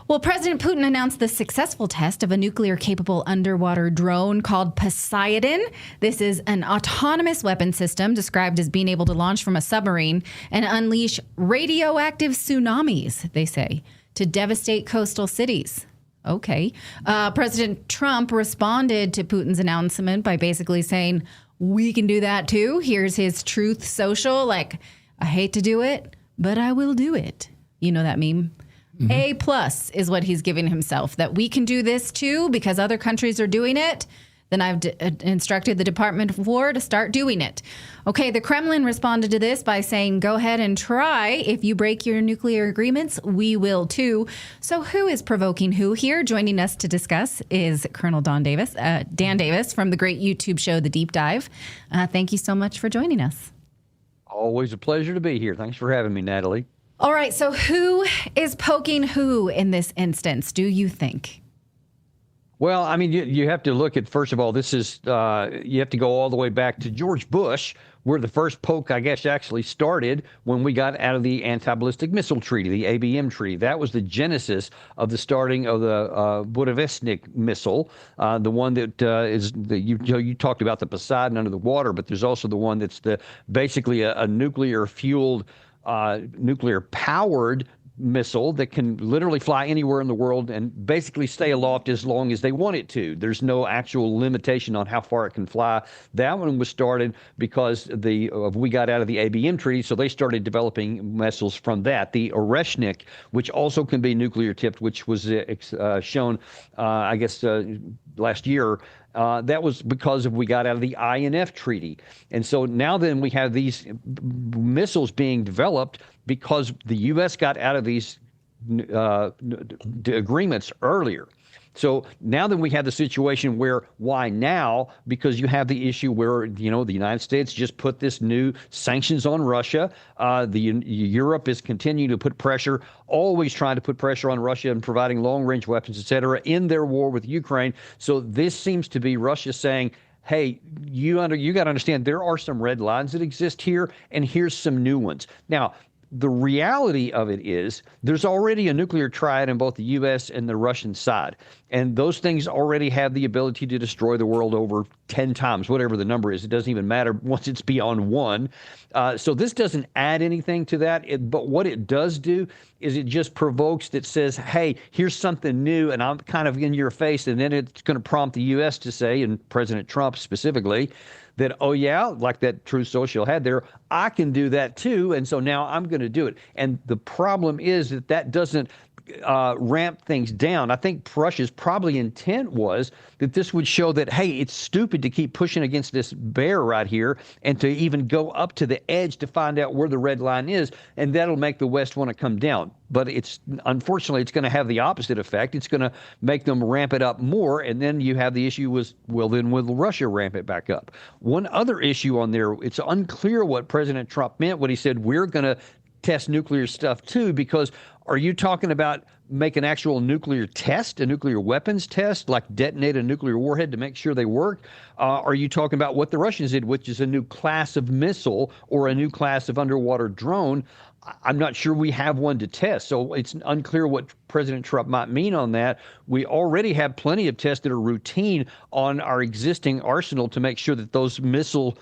Well, President Putin announced the successful test of a nuclear-capable underwater drone called Poseidon. This is an autonomous weapon system described as being able to launch from a submarine and unleash radioactive tsunamis, they say, to devastate coastal cities. Okay. President Trump responded to Putin's announcement by basically saying, we can do that too. Here's his Truth Social. Like, I hate to do it, but I will do it. You know that meme? Mm-hmm. A plus is what he's giving himself, that we can do this too because other countries are doing it. Then I've instructed the Department of War to start doing it. Okay, the Kremlin responded to this by saying, go ahead and try. If you break your nuclear agreements, we will too. So who is provoking who here? Joining us to discuss is Colonel Dan Davis from the great YouTube show, The Deep Dive. Thank you so much for joining us. Always a pleasure to be here. Thanks for having me, Natalie. All right, so who is poking who in this instance, do you think? Well, I mean, you have to look at, first of all, this is, you have to go all the way back to George Bush, where the first poke, I guess, actually started when we got out of the anti-ballistic missile treaty, the ABM treaty. That was the genesis of the starting of the Budapest missile, the one that you talked about, the Poseidon under the water, but there's also the one that's basically a nuclear-fueled, nuclear-powered missile that can literally fly anywhere in the world and basically stay aloft as long as they want it to. There's no actual limitation on how far it can fly. That one was started because we got out of the ABM treaty, so they started developing missiles from that. The Oreshnik, which also can be nuclear tipped, which was shown, I guess, last year. That was because we got out of the INF treaty. And so now then we have these missiles being developed because the U.S. got out of these agreements earlier. So now then we have the situation where, why now? Because you have the issue where, the United States just put this new sanctions on Russia. Europe is continuing to put pressure, always trying to put pressure on Russia and providing long-range weapons, et cetera, in their war with Ukraine. So this seems to be Russia saying, hey, you got to understand there are some red lines that exist here, and here's some new ones. Now, the reality of it is there's already a nuclear triad in both the U.S. and the Russian side. And those things already have the ability to destroy the world over 10 times, whatever the number is. It doesn't even matter once it's beyond one. So this doesn't add anything to that. But what it does do is it just provokes that says, hey, here's something new, and I'm kind of in your face. And then it's going to prompt the U.S. to say, and President Trump specifically, that, oh, yeah, like that Truth Social had there, I can do that too, and so now I'm going to do it. And the problem is that doesn't ramp things down. I think Russia's probably intent was that this would show that, hey, it's stupid to keep pushing against this bear right here and to even go up to the edge to find out where the red line is, and that'll make the West want to come down. But unfortunately, it's going to have the opposite effect. It's going to make them ramp it up more, and then you have the issue was, well, then will Russia ramp it back up? One other issue on there, it's unclear what President Trump meant when he said we're going to test nuclear stuff too, because are you talking about make an actual nuclear test, a nuclear weapons test, like detonate a nuclear warhead to make sure they work? Are you talking about what the Russians did, which is a new class of missile or a new class of underwater drone? I'm not sure we have one to test, so it's unclear what President Trump might mean on that. We already have plenty of tests that are routine on our existing arsenal to make sure that those missile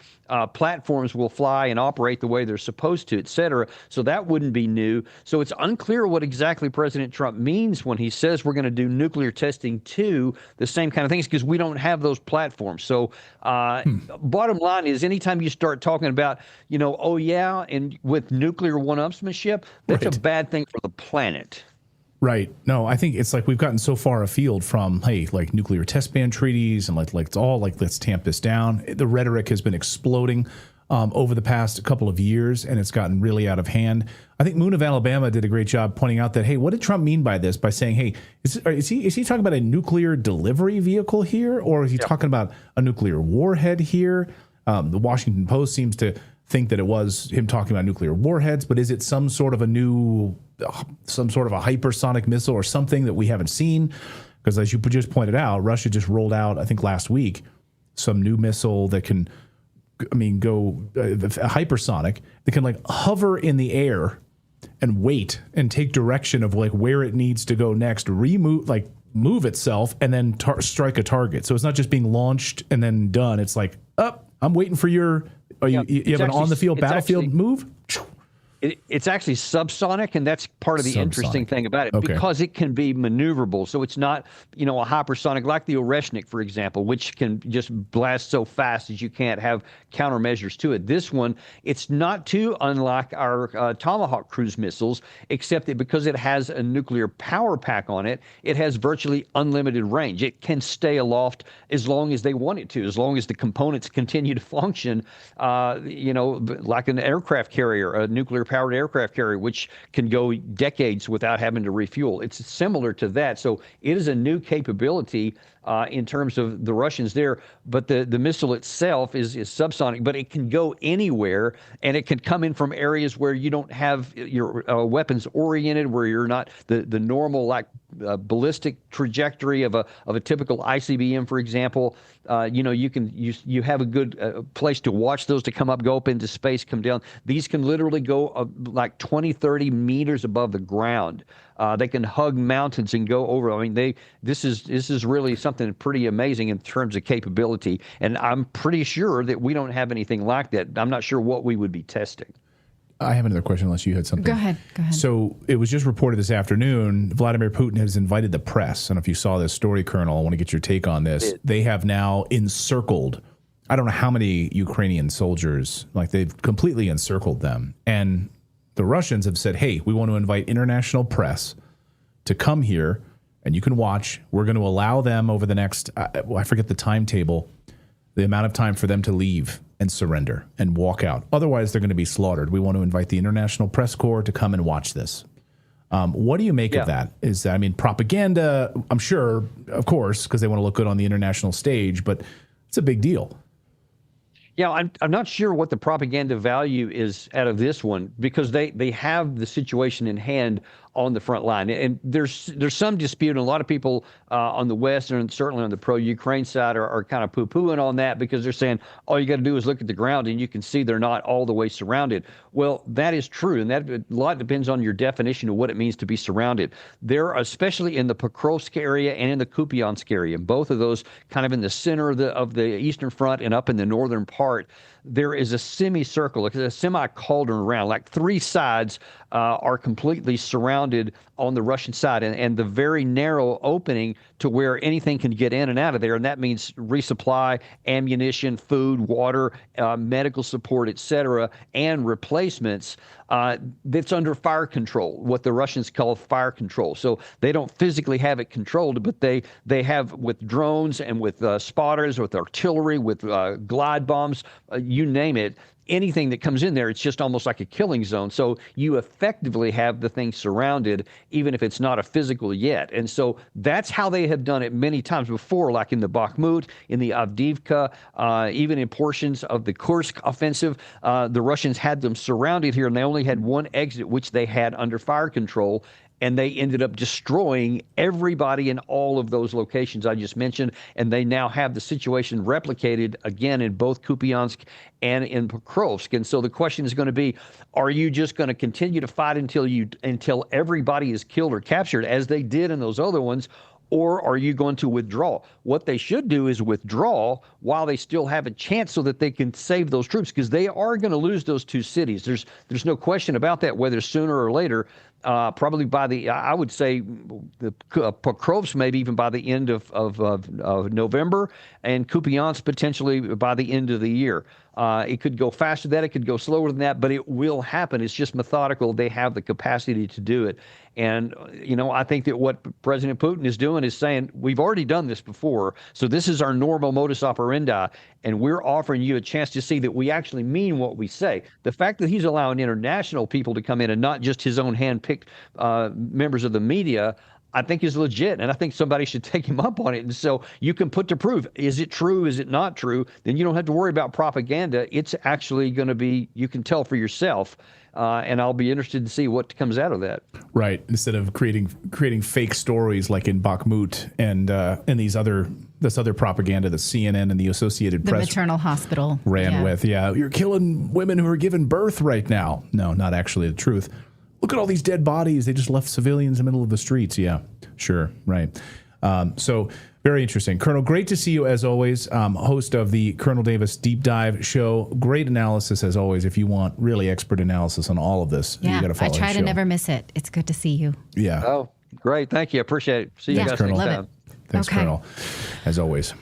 platforms will fly and operate the way they're supposed to, et cetera. So that wouldn't be new. So it's unclear what exactly President Trump means when he says we're going to do nuclear testing too, the same kind of things, because we don't have those platforms. So bottom line is anytime you start talking about, oh, yeah, and with nuclear one-upsmanship, that's right, a bad thing for the planet. Right. No, I think it's like we've gotten so far afield from, hey, like nuclear test ban treaties and like it's all like, let's tamp this down. The rhetoric has been exploding over the past couple of years, and it's gotten really out of hand. I think Moon of Alabama did a great job pointing out that, hey, what did Trump mean by this? By saying, hey, is he talking about a nuclear delivery vehicle here, or is he talking about a nuclear warhead here? The Washington Post seems to think that it was him talking about nuclear warheads, but is it some sort of a hypersonic missile or something that we haven't seen? Because as you just pointed out, Russia just rolled out, I think last week, some new missile that can, go hypersonic, that can like hover in the air and wait and take direction of like where it needs to go next, move itself and then strike a target. So it's not just being launched and then done. It's like, I'm waiting for you have an on-the-field battlefield move? It's actually subsonic, and that's part of the interesting thing about it, because it can be maneuverable. So it's not, a hypersonic like the Oreshnik, for example, which can just blast so fast that you can't have countermeasures to it. This one, it's not too unlike our Tomahawk cruise missiles, except that because it has a nuclear power pack on it, it has virtually unlimited range. It can stay aloft as long as they want it to, as long as the components continue to function, like an aircraft carrier, a nuclear-powered aircraft carrier, which can go decades without having to refuel. It's similar to that. So it is a new capability in terms of the Russians there. But the missile itself is subsonic, but it can go anywhere, and it can come in from areas where you don't have your weapons oriented, where you're not the normal ballistic trajectory of a typical ICBM, for example. You have a good place to watch those to come up, go up into space, come down. These can literally go like 20, 30 meters above the ground. They can hug mountains and go over. I mean, this is really something pretty amazing in terms of capability. And I'm pretty sure that we don't have anything like that. I'm not sure what we would be testing. I have another question, unless you had something. Go ahead. So it was just reported this afternoon, Vladimir Putin has invited the press. I don't know if you saw this story, Colonel. I want to get your take on this. They have now encircled, I don't know how many Ukrainian soldiers, they've completely encircled them. And the Russians have said, hey, we want to invite international press to come here, and you can watch. We're going to allow them over the next, I forget the timetable, the amount of time for them to leave and surrender and walk out. Otherwise, they're going to be slaughtered. We want to invite the international press corps to come and watch this. What do you make of that? Is that, propaganda, I'm sure, of course, because they want to look good on the international stage, but it's a big deal. Yeah, I'm not sure what the propaganda value is out of this one, because they have the situation in hand on the front line. And there's some dispute, and a lot of people on the West and certainly on the pro-Ukraine side are kind of poo-pooing on that, because they're saying all you got to do is look at the ground and you can see they're not all the way surrounded. Well, that is true, and that a lot depends on your definition of what it means to be surrounded. They're especially in the Pokrovsk area and in the Kupiansk area, both of those kind of in the center of the Eastern Front and up in the northern part. There is a semicircle, a semi-cauldron around, like three sides are completely surrounded on the Russian side, and the very narrow opening to where anything can get in and out of there, and that means resupply, ammunition, food, water, medical support, etc., and replacements. That's under fire control, what the Russians call fire control. So they don't physically have it controlled, but they have with drones and with spotters, with artillery, with glide bombs, you name it. Anything that comes in there, it's just almost like a killing zone. So you effectively have the thing surrounded, even if it's not a physical yet. And so that's how they have done it many times before, like in the Bakhmut, in the Avdiivka, even in portions of the Kursk offensive. The Russians had them surrounded here, and they only had one exit, which they had under fire control. And they ended up destroying everybody in all of those locations I just mentioned. And they now have the situation replicated again in both Kupiansk and in Pokrovsk. And so the question is going to be, are you just going to continue to fight until everybody is killed or captured, as they did in those other ones? Or are you going to withdraw? What they should do is withdraw while they still have a chance, so that they can save those troops, because they are going to lose those two cities. There's no question about that, whether sooner or later. Probably by I would say the Pokrovsk maybe even by the end of November, and Kupiansk potentially by the end of the year. It could go faster than that, it could go slower than that, but it will happen. It's just methodical. They have the capacity to do it. And, I think that what President Putin is doing is saying, we've already done this before, so this is our normal modus operandi, and we're offering you a chance to see that we actually mean what we say. The fact that he's allowing international people to come in and not just his own hand-picked members of the media, I think is legit, and I think somebody should take him up on it. And so you can put to proof, is it true, is it not true? Then you don't have to worry about propaganda. It's actually going to be, you can tell for yourself. And I'll be interested to see what comes out of that. Right. Instead of creating fake stories like in Bakhmut and this other propaganda that CNN and the Associated Press, the maternal hospital, ran with. Yeah, you're killing women who are giving birth right now. No, not actually the truth. look at all these dead bodies. They just left civilians in the middle of the streets. Yeah, sure. Right. So very interesting. Colonel, great to see you as always. Host of the Colonel Davis Deep Dive Show. Great analysis as always. If you want really expert analysis on all of this, you got to follow I try the to show. never miss it. It's good to see you. Yeah. Oh, great. Thank you. I appreciate it. See you guys Colonel. next Love time. it. Thanks, Okay. Colonel, as always.